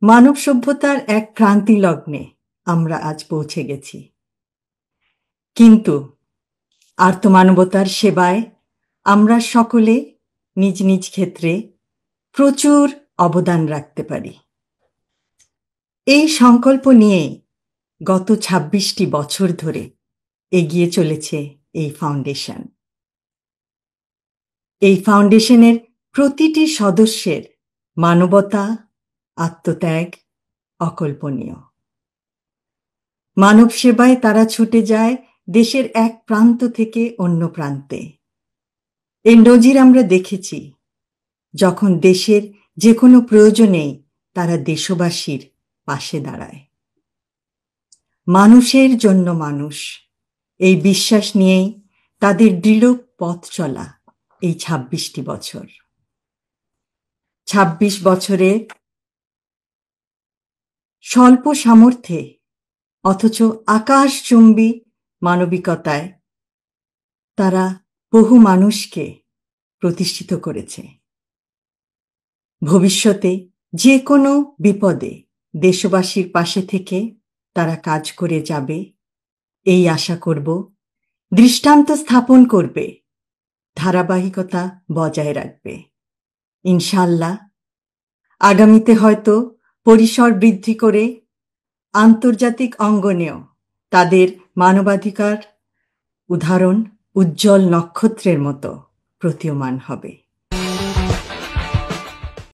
মানব সভ্যতার এক ক্রান্তি লগ্নে আমরা আজ পৌঁছে গেছি, কিন্তু আর্তমানবতার সেবায় আমরা সকলে নিজ নিজ ক্ষেত্রে প্রচুর অবদান রাখতে পারি। এই সংকল্প নিয়েই গত ২৬টি বছর ধরে এগিয়ে চলেছে এই ফাউন্ডেশন। এই ফাউন্ডেশনের প্রতিটি সদস্যের মানবতা, আত্মত্যাগ অকল্পনীয়। মানব সেবায় তারা ছুটে যায় দেশের এক প্রান্ত থেকে অন্য প্রান্তে। এর নজির আমরা দেখেছি, যখন দেশের যে কোনো প্রয়োজনেই তারা দেশবাসীর পাশে দাঁড়ায়। মানুষের জন্য মানুষ, এই বিশ্বাস নিয়েই তাদের দৃঢ় পথ চলা এই ২৬টি বছর। ২৬ বছরে স্বল্প সামর্থ্যে অথচ আকাশচুম্বী মানবিকতায় তারা বহু মানুষকে প্রতিষ্ঠিত করেছে। ভবিষ্যতে যে কোনো বিপদে দেশবাসীর পাশে থেকে তারা কাজ করে যাবে, এই আশা করব। দৃষ্টান্ত স্থাপন করবে, ধারাবাহিকতা বজায় রাখবে। ইনশাআল্লাহ আগামীতে হয়তো পরিসর বৃদ্ধি করে আন্তর্জাতিক অঙ্গনেও তাদের মানবাধিকার উদাহরণ উজ্জ্বল নক্ষত্রের মতো প্রতীয়মান হবে।